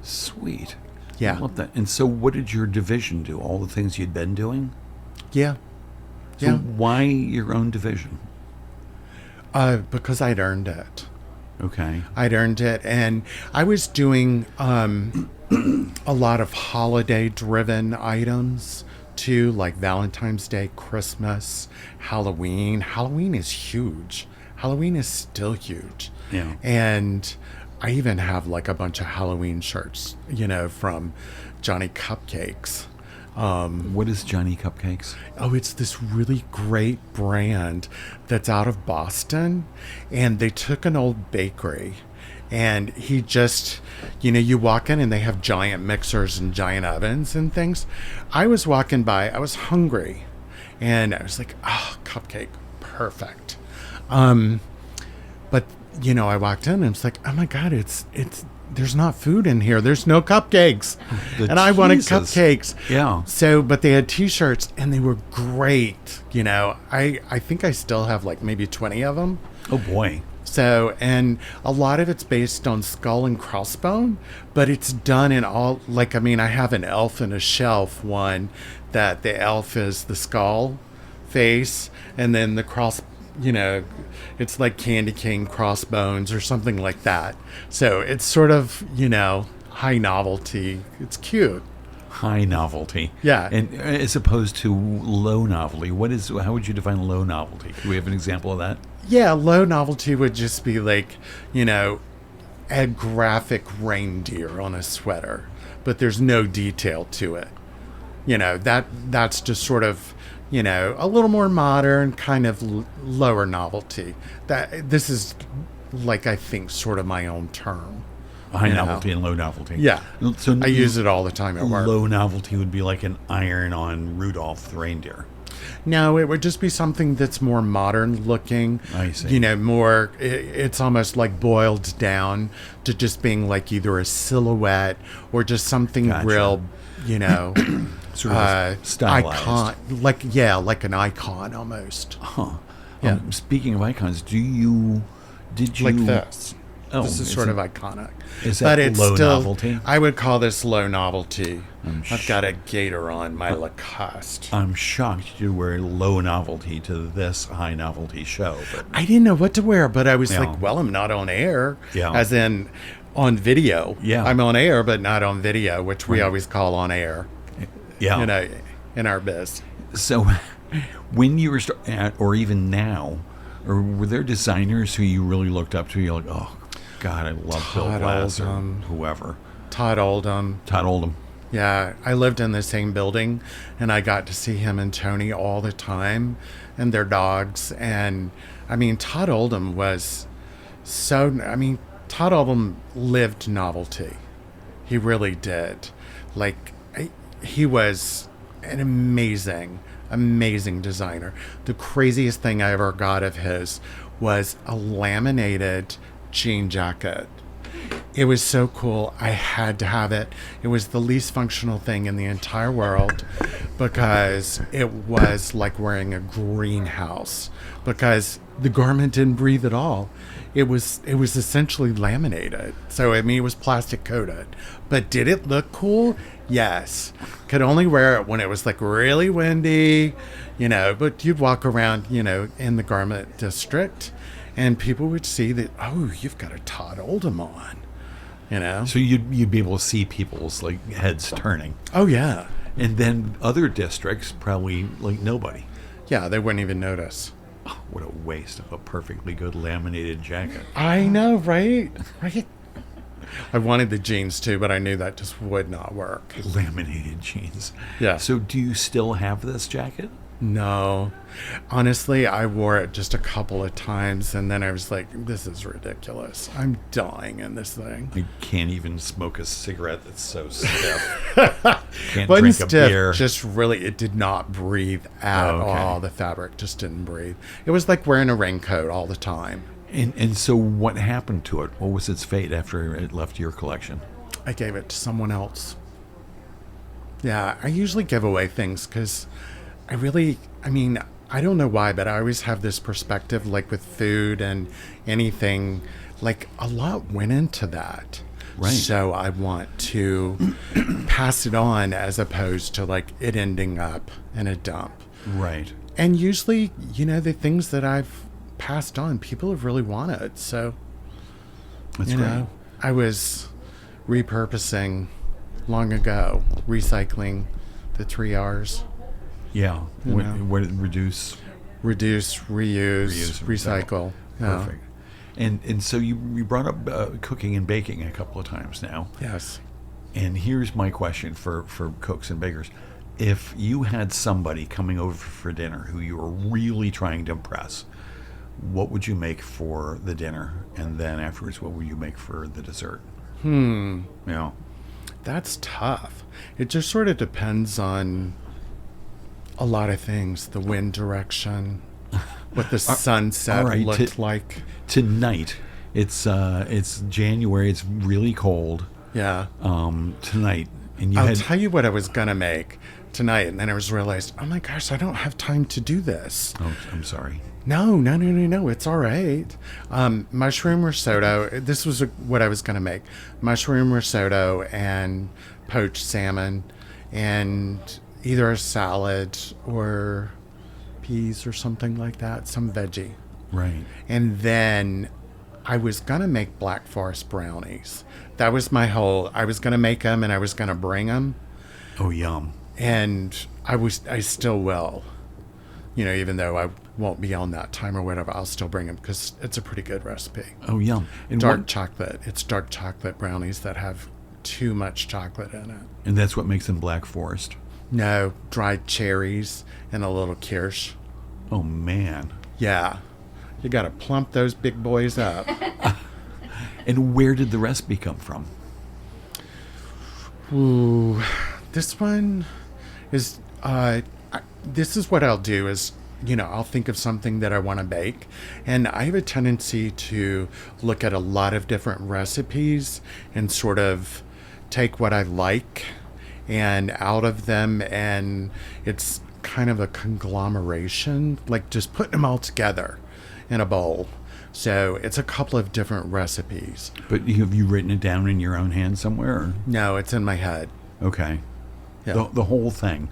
Sweet. Yeah. I love that. And so what did your division do? All the things you'd been doing? Yeah. So why your own division? Because I'd earned it. Okay. I'd earned it. And I was doing a lot of holiday-driven items, too, like Valentine's Day, Christmas, Halloween. Halloween is huge. Halloween is still huge. Yeah. And I even have like a bunch of Halloween shirts, from Johnny Cupcakes. What is Johnny Cupcakes? Oh, it's this really great brand that's out of Boston. And they took an old bakery and he just, you walk in and they have giant mixers and giant ovens and things. I was walking by, I was hungry and I was like, oh, cupcake, perfect. But I walked in and it's like, oh my God, there's not food in here. There's no cupcakes. And I wanted cupcakes. Yeah. So, but they had t-shirts and they were great. I think I still have like maybe 20 of them. Oh boy. So, and a lot of it's based on skull and crossbone, but it's done in all, I have an elf and a shelf one that the elf is the skull face and then the cross, it's like Candy Cane crossbones or something like that. So it's sort of, high novelty. It's cute. High novelty. Yeah. And as opposed to low novelty, how would you define low novelty? Do we have an example of that? Yeah, low novelty would just be like, a graphic reindeer on a sweater, but there's no detail to it. That's just sort of, a little more modern, kind of lower novelty. This is like, I think, sort of my own term. High You know. novelty and low novelty. Yeah. So I use it all the time at work. Low novelty would be like an iron on Rudolph the reindeer. No, it would just be something that's more modern looking. I see. You know, more, it's almost like boiled down to just being like either a silhouette or just something Gotcha. real, you know, Sort of stylized. icon, like an icon almost. Huh. Yeah. Speaking of icons, did you? Like this. Oh, This is is sort it- of iconic. is But that it's low still, novelty? I would call this low novelty. I'm I've got a gator on, my Lacoste. I'm shocked you wear low novelty to this high novelty show, but I didn't know what to wear, but I was Yeah. like, well, I'm not on air. Yeah. As in on video. Yeah. I'm on air, but not on video, which we Right. always call on air, yeah. you know, in our biz. So, when you were or even now, or were there designers who you really looked up to? You're like, oh God, I love Bill Todd Glass or Oldham. whoever. Todd Oldham. Todd Oldham. Yeah, I lived in the same building, and I got to see him and Tony all the time, and their dogs. And I mean, Todd Oldham was so. I mean, Todd Oldham lived novelty. He really did. Like, he was an amazing designer. The craziest thing I ever got of his was a laminated jean jacket. It was so cool. I had to have it. It was the least functional thing in the entire world because it was like wearing a greenhouse because the garment didn't breathe at all. It was essentially laminated. So I mean, it was plastic coated. But did it look cool? Yes. Could only wear it when it was like really windy, you know, but you'd walk around, you know, in the garment district and people would see that, oh, you've got a Todd Oldham on, you know? So you'd be able to see people's like heads turning, Oh, yeah. and then other districts probably like nobody. Yeah, they wouldn't even notice. Oh, what a waste of a perfectly good laminated jacket. I know, right? Right? I wanted the jeans too, but I knew that just would not work. Laminated jeans. Yeah. So do you still have this jacket? No. Honestly, I wore it just a couple of times and then I was like, this is ridiculous. I'm dying in this thing. I can't even smoke a cigarette that's so stiff. Can't Wasn't drink stiff, a beer. just really, it did not breathe at Oh, okay. all. The fabric just didn't breathe. It was like wearing a raincoat all the time. And so what happened to it? What was its fate after it left your collection? I gave it to someone else. Yeah, I usually give away things because I mean, I don't know why, but I always have this perspective, like with food and anything, like a lot went into that. Right. So I want to pass it on as opposed to like it ending up in a dump. Right. And usually, you know, the things that I've passed on, people have really wanted. So, That's you great. know, I was repurposing long ago, recycling the 3 R's. Yeah. You know. What reduce? Reduce, reuse, Reuse, recycle. Yeah. Perfect. And so you brought up cooking and baking a couple of times now. Yes. And here's my question for cooks and bakers. If you had somebody coming over for dinner who you were really trying to impress, what would you make for the dinner? And then afterwards, what would you make for the dessert? Yeah. That's tough. It just sort of depends on a lot of things. The wind direction, what the sunset all right, looked like. Tonight, it's January. It's really cold. Yeah. Tonight, and you I'll had tell you what I was going to make tonight. And then I was realized, oh my gosh, I don't have time to do this. Oh, I'm sorry. No. It's all right. Mushroom risotto. This was what I was going to make. Mushroom risotto and poached salmon and either a salad or peas or something like that. Some veggie. Right. And then I was going to make Black Forest brownies. That was my whole, I was going to make them and I was going to bring them. Oh, yum. And I still will. You know, even though I won't be on that time or whatever, I'll still bring them because it's a pretty good recipe. Oh, yum. And Dark chocolate. It's dark chocolate brownies that have too much chocolate in it. and that's what makes them Black Forest. No, dried cherries and a little kirsch. Oh man. Yeah. You got to plump those big boys up. And where did the recipe come from? Ooh, this one is, this is what I'll do is, I'll think of something that I want to bake. And I have a tendency to look at a lot of different recipes and sort of take what I like and out of them. And it's kind of a conglomeration, like just putting them all together in a bowl. So it's a couple of different recipes. But have you written it down in your own hand somewhere? Or? No, it's in my head. Okay. Yeah. The whole thing?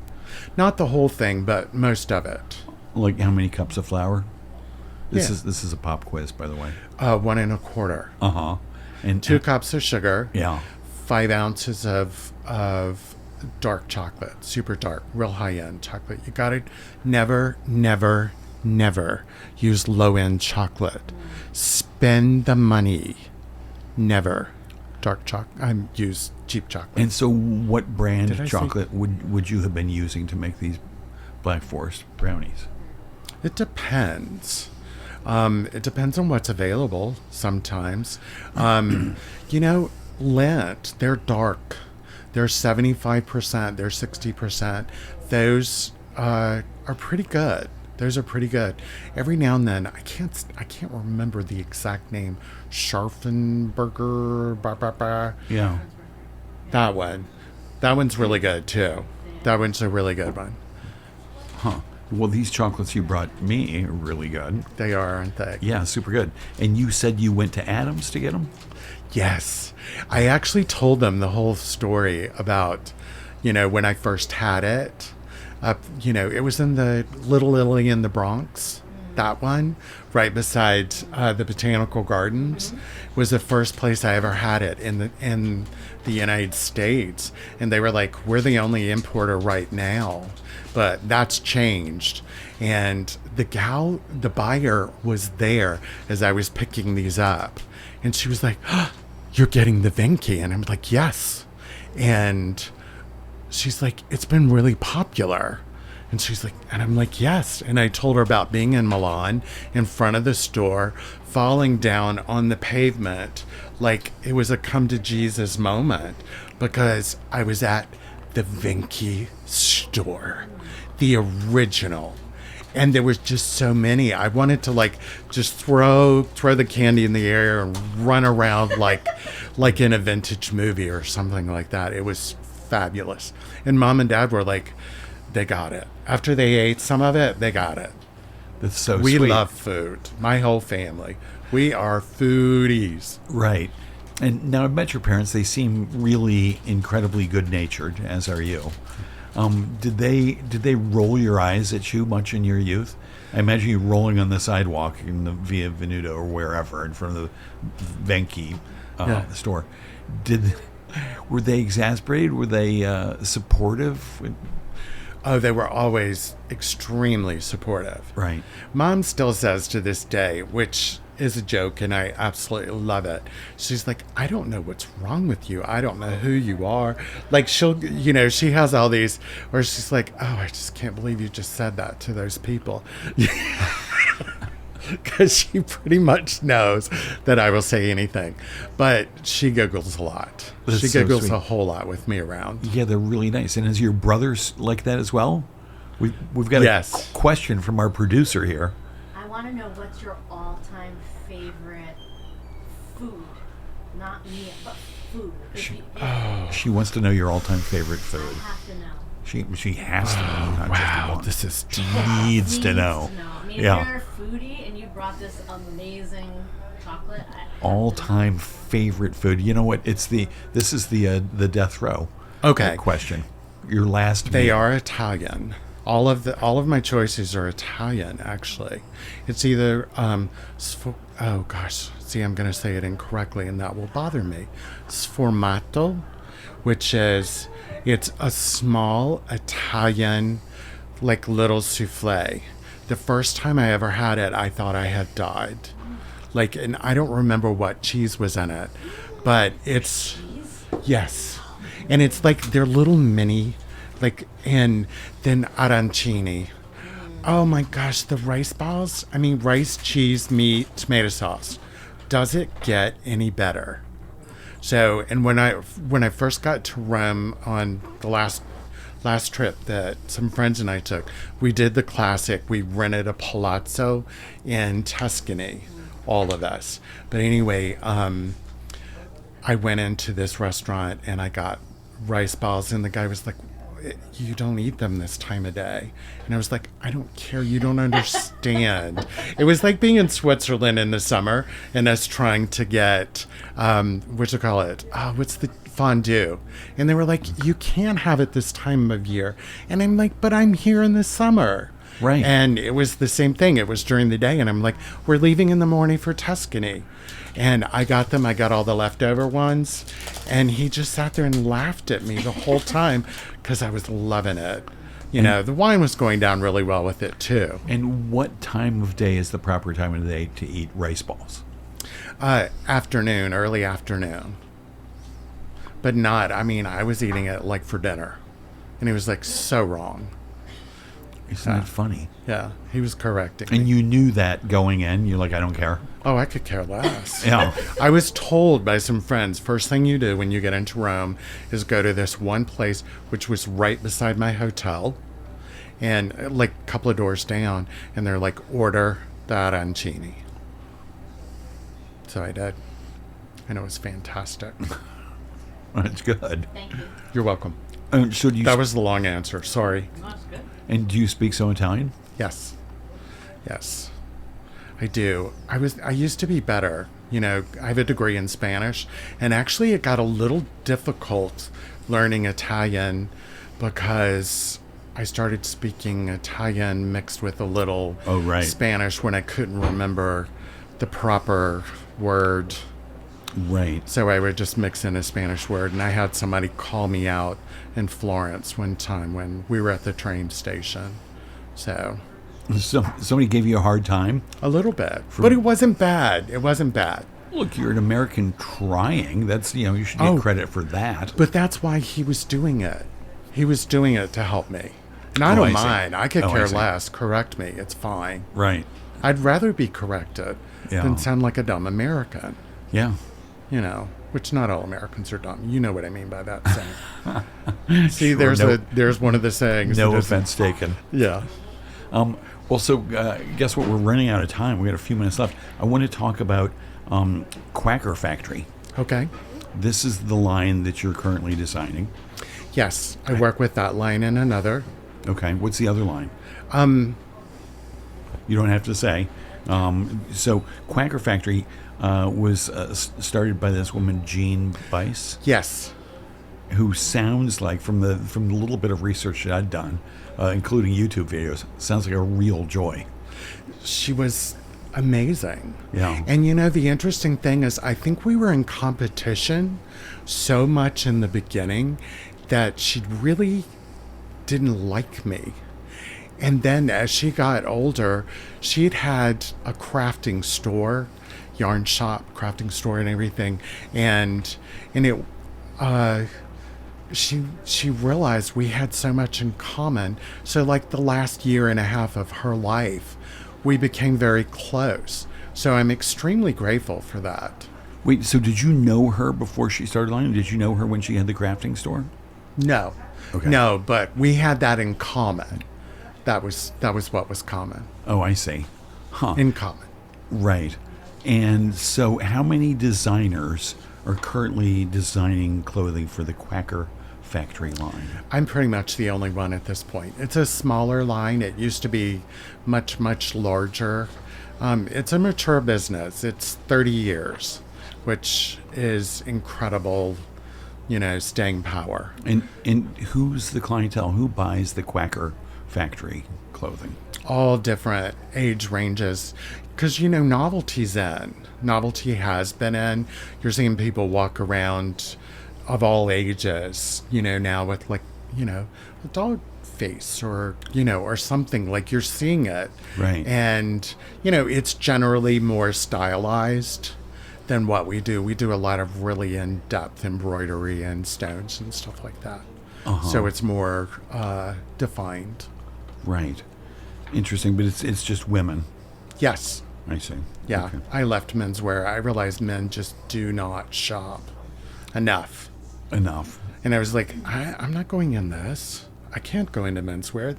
Not the whole thing, but most of it. Like how many cups of flour? This Yeah. is a pop quiz, by the way. 1 1/4. Uh-huh. And 2 cups of sugar. Yeah. 5 ounces of dark chocolate, super dark, real high end chocolate. You got to never use low end chocolate. Spend the money. Never dark chocolate. Use cheap chocolate. And so what brand Did I of say- chocolate would you have been using to make these Black Forest brownies? It depends. It depends on what's available sometimes. Lent, they're dark. They're 75%, they're 60%. Those are pretty good. Those are pretty good. Every now and then, I can't remember the exact name. Scharfenberger, Yeah. that one. That one's really good too. That one's a really good one. Huh. Well, these chocolates you brought me are really good. They are, aren't they? Yeah, super good. And you said you went to Adams to get them? Yes. I actually told them the whole story about, when I first had it. It was in the Little Italy in the Bronx. That one, right beside the Botanical Gardens, was the first place I ever had it in the United States. And they were like, "We're the only importer right now," but that's changed. And the buyer was there as I was picking these up, and she was like, "Oh, you're getting the Venki?" And I'm like, "Yes." And she's like, "It's been really popular." And she's like, and I'm like, "Yes." And I told her about being in Milan in front of the store, falling down on the pavement like it was a come to Jesus moment, because I was at the Venki store, the original. And there was just so many. I wanted to just throw the candy in the air and run around like in a vintage movie or something like that. It was fabulous. And Mom and Dad were like, they got it. After they ate some of it, they got it. That's so We sweet. love food. My whole family. We are foodies. Right. And now I've met your parents. They seem really incredibly good-natured, as are you. Did they roll your eyes at you much in your youth? I imagine you rolling on the sidewalk in the Via Venuta or wherever in front of the Venki store. Were they exasperated? Were they supportive? Oh, they were always extremely supportive. Right. Mom still says to this day, which is a joke, and I absolutely love it. She's like, "I don't know what's wrong with you. I don't know who you are." Like, she'll, she has all these where she's like, "Oh, I just can't believe you just said that to those people." Because she pretty much knows that I will say anything. But she giggles a lot. That's she so giggles sweet. a whole lot with me around. Yeah, they're really nice. And is your brothers like that as well? We've got Yes. a question from our producer here. I want to know what's your all-time favorite food, not meal, but food. She wants to know your all-time favorite I food. have to know. She has to know. Not Wow, just this is needs to know. I mean, Yeah. if you're a foodie and you brought this amazing chocolate, I have to All-time favorite food. You know what? This is the death row. Okay. Question. Your last. They meal. are Italian. All of my choices are Italian, actually. It's either oh gosh, see, I'm going to say it incorrectly, and that will bother me. Sformato, which is it's a small Italian, like little souffle. The first time I ever had it, I thought I had died. And I don't remember what cheese was in it, but it's yes, and it's like they're little mini. And then arancini. Oh my gosh, the rice balls. I mean, rice, cheese, meat, tomato sauce. does it get any better? So, and when I first got to Rome on the last trip that some friends and I took, we did the classic. We rented a palazzo in Tuscany, all of us. But anyway, I went into this restaurant and I got rice balls, and the guy was like, "You don't eat them this time of day." And I was like, "I don't care. You don't understand." It was like being in Switzerland in the summer and us trying to get, what's the fondue. And they were like, "You can't have it this time of year." And I'm like, "But I'm here in the summer." Right. And it was the same thing. It was during the day. And I'm like, "We're leaving in the morning for Tuscany." And I got all the leftover ones. And he just sat there and laughed at me the whole time because I was loving it. You know, the wine was going down really well with it too. And what time of day is the proper time of the day to eat rice balls? Early afternoon. But I was eating it like for dinner. And he was like, so wrong. Isn't that funny? Yeah, he was correcting me. And you knew that going in. You're like, I don't care. Oh, I could care less. Yeah. I was told by some friends, first thing you do when you get into Rome is go to this one place, which was right beside my hotel, and like a couple of doors down, and they're like, order the arancini. So I did. And it was fantastic. That's good. Thank you. You're welcome. So do you That was the long answer. Sorry. That's good. And do you speak some Italian? Yes. Yes. I do. I used to be better. You know, I have a degree in Spanish, and actually it got a little difficult learning Italian because I started speaking Italian mixed with a little Spanish when I couldn't remember the proper word. Right. So I would just mix in a Spanish word, and I had somebody call me out in Florence one time when we were at the train station. So Somebody gave you a hard time? a little bit, but it wasn't bad. It wasn't bad. Look, you're an American trying. That's, you should get credit for that. But that's why he was doing it. He was doing it to help me. And I I don't see. mind. I could Oh, I care see. less. Correct me. It's fine. Right. I'd rather be corrected Yeah. than sound like a dumb American. Yeah. You know, which not all Americans are dumb. You know what I mean by that saying. See, Sure, there's one of the sayings. No that isn't- offense taken. Yeah. Well, so guess what? We're running out of time. We got a few minutes left. I want to talk about Quacker Factory. Okay. This is the line that you're currently designing. Yes, I work with that line and another. Okay. What's the other line? You don't have to say. So Quacker Factory was started by this woman, Jean Bice, Yes. who sounds like, from the little bit of research that I've done, including YouTube videos, sounds like a real joy. She was amazing. Yeah. And you know, the interesting thing is, I think we were in competition so much in the beginning that she really didn't like me. And then as she got older, she'd had a crafting store, yarn shop, crafting store and everything. And it, she realized we had so much in common. So like the last year and a half of her life, we became very close. So I'm extremely grateful for that. Wait, so did you know her before she started lining? Did you know her when she had the crafting store? No. Okay. No, but we had that in common. That was what was common. Oh, I see. Huh. In common. Right. And so how many designers are currently designing clothing for the Quacker Factory line? I'm pretty much the only one at this point. It's a smaller line. It used to be much, much larger. It's a mature business. It's 30 years, which is incredible, staying power. And who's the clientele? Who buys the Quacker Factory clothing? All different age ranges. Because, novelty's in. Novelty has been in. You're seeing people walk around of all ages, now with a dog face or something, like you're seeing it. Right. And, it's generally more stylized than what we do. We do a lot of really in-depth embroidery and stones and stuff like that. Uh-huh. So it's more defined. Right. Interesting, but it's just women. Yes. I see. Yeah, Okay. I left menswear. I realized men just do not shop enough. Enough. And I was like, I'm not going in this. I can't go into menswear.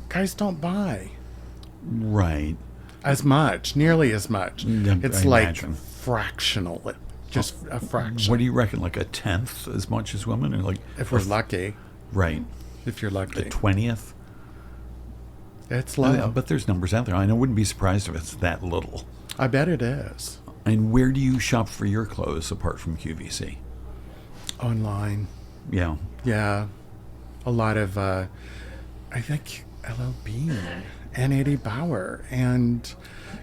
Guys don't buy Right. as much, nearly as much. It's I like imagine. fractional, just a fraction. What do you reckon? Like a tenth as much as women, or like If we're lucky, right, if you're a lucky, 20th? it's low. But there's numbers out there. I wouldn't be surprised if it's that little. I bet it is. And where do you shop for your clothes apart from QVC? Online. Yeah. Yeah. A lot of, I think LLB and Eddie Bauer. And,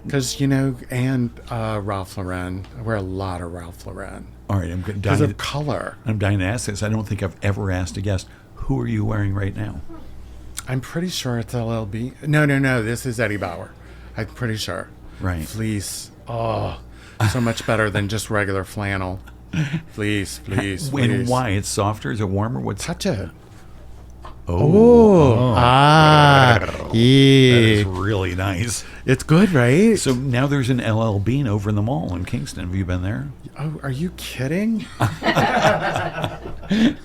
because, and Ralph Lauren. I wear a lot of Ralph Lauren. All right. Because of color. I'm dying to ask this. I don't think I've ever asked a guest, who are you wearing right now? I'm pretty sure it's LLB. No. This is Eddie Bauer. I'm pretty sure. Right. Fleece. Oh, so much better than just regular flannel. Fleece. And why? It's softer? Is it warmer? What's Touch it. Oh. Ah. That Yeah. is really nice. It's good, right? So now there's an LL Bean over in the mall in Kingston. Have you been there? Oh, are you kidding? I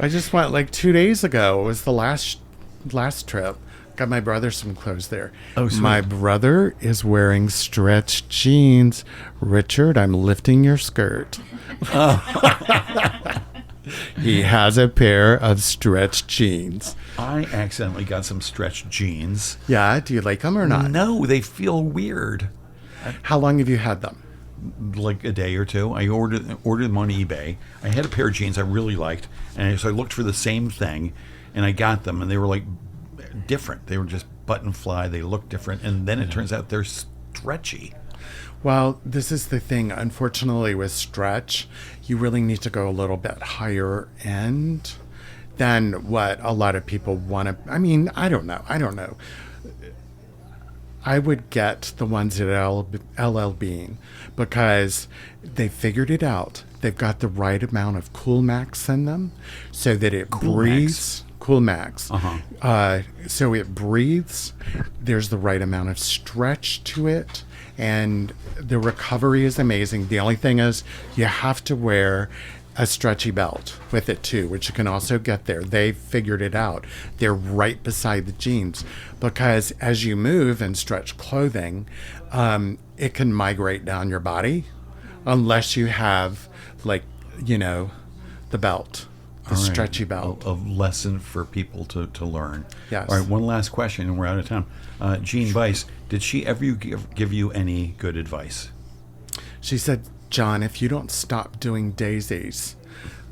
just went like 2 days ago. It was the last trip. Got my brother some clothes there. Oh, sweet. My brother is wearing stretch jeans. Richard, I'm lifting your skirt. He has a pair of stretch jeans. I accidentally got some stretched jeans. Yeah, do you like them or not? No, they feel weird. How long have you had them? Like a day or two. I ordered them on eBay. I had a pair of jeans I really liked, and so I looked for the same thing, and I got them, and they were like different. They were just button fly. They looked different, and then it turns out they're stretchy. Well, this is the thing. Unfortunately, with stretch, you really need to go a little bit higher end than what a lot of people want to. I mean, I don't know. I would get the ones at LL Bean because they figured it out. They've got the right amount of Cool Max in them so that it breathes. Cool Max. So it breathes. There's the right amount of stretch to it. And the recovery is amazing. The only thing is you have to wear a stretchy belt with it too, which you can also get there. They figured it out. They're right beside the jeans because as you move and stretch clothing, it can migrate down your body unless you have the belt, the stretchy belt. A lesson for people to learn. Yes. All right, one last question, and we're out of time. Jean Weiss, did she ever give you any good advice? She said, John, if you don't stop doing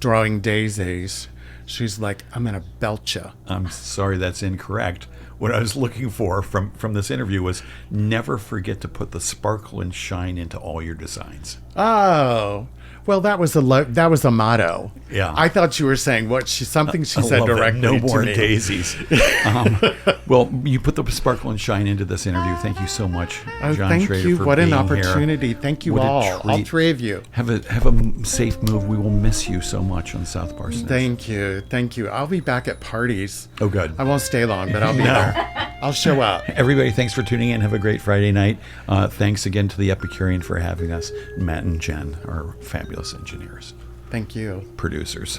drawing daisies, she's like, I'm going to belt you. I'm sorry, that's incorrect. What I was looking for from this interview was never forget to put the sparkle and shine into all your designs. Oh, well, that was a motto. Yeah. I thought you were saying something she said love that. directly No to more me. daisies. Well, you put the sparkle and shine into this interview. Thank you so much, Oh, John thank Shrader, you. for What an being here. opportunity. Thank you What a all treat. three of you. Have a safe move. We will miss you so much on South Parsonage. Thank you. I'll be back at parties. Oh, good. I won't stay long, but I'll be there. I'll show up. Everybody, thanks for tuning in. Have a great Friday night. Thanks again to the Epicurean for having us. Matt and Jen are fabulous engineers, Thank you. producers.